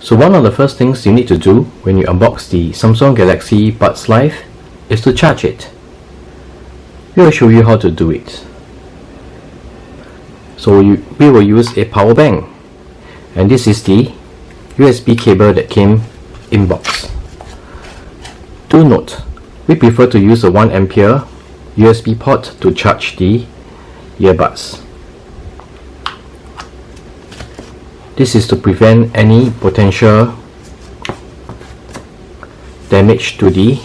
So one of the first things you need to do when you unbox the Samsung Galaxy Buds Live is to charge it. We will show you how to do it. So we will use a power bank, and this is the USB cable that came in box. Do note, we prefer to use a 1 ampere USB port to charge the earbuds. This is to prevent any potential damage to the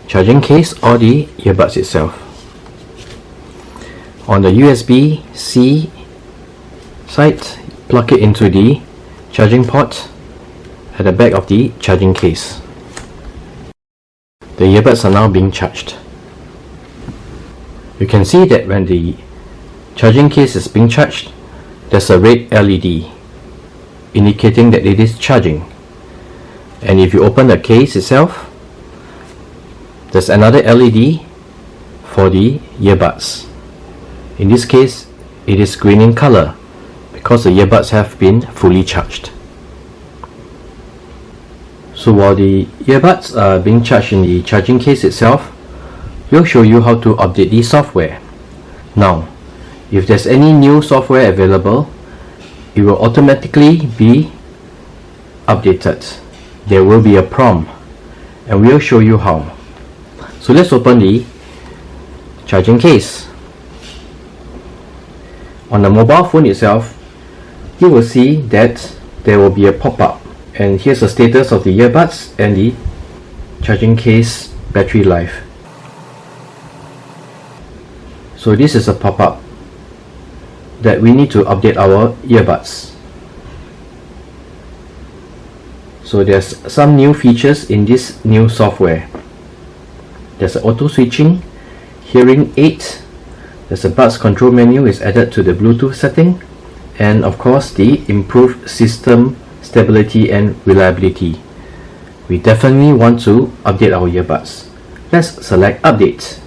charging case or the earbuds itself. On the USB-C side, plug it into the charging port at the back of the charging case. The earbuds are now being charged. You can see that when the charging case is being charged, there's a red LED indicating that it is charging. And if you open the case itself, there's another LED for the earbuds. In this case, it is green in color because the earbuds have been fully charged. So while the earbuds are being charged in the charging case itself, we'll show you how to update the software. Now, if there's any new software available, it will automatically be updated. There will be a prompt, and we'll show you how. So let's open the charging case. On the mobile phone itself, you will see that there will be a pop-up, and here's the status of the earbuds and the charging case battery life. So this is a pop-up that we need to update our earbuds. So there's some new features in this new software. There's auto switching, hearing aid, there's a buds control menu is added to the Bluetooth setting, and of course the improved system stability and reliability. We definitely want to update our earbuds. Let's select update.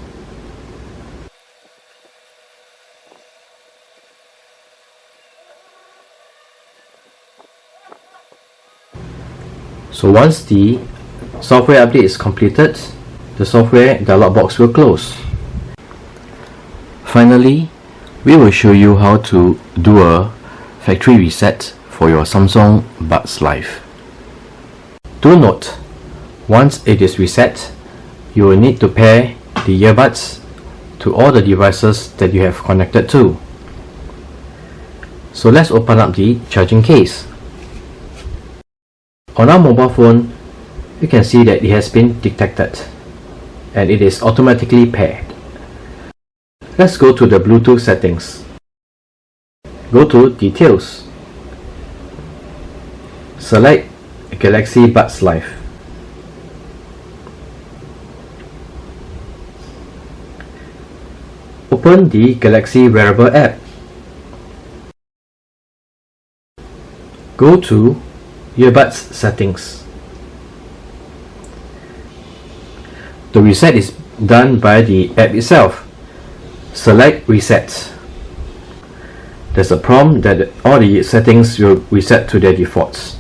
So once the software update is completed, the software dialog box will close. Finally, we will show you how to do a factory reset for your Samsung Buds Live. Do note, once it is reset, you will need to pair the earbuds to all the devices that you have connected to. So let's open up the charging case. On our mobile phone, you can see that it has been detected and it is automatically paired. Let's go to the Bluetooth settings. Go to Details. Select Galaxy Buds Live. Open the Galaxy Wearable app. Go to Earbuds settings. The reset is done by the app itself. Select Reset. There's a prompt that all the settings will reset to their defaults.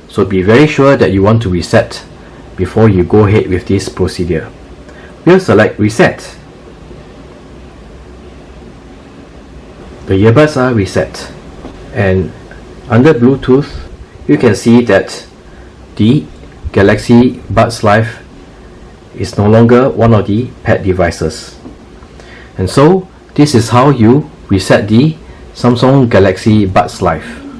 So be very sure that you want to reset before you go ahead with this procedure. We'll select Reset. The earbuds are reset, and under Bluetooth you can see that the Galaxy Buds Live is no longer one of the paired devices. And so this is how you reset the Samsung Galaxy Buds Live.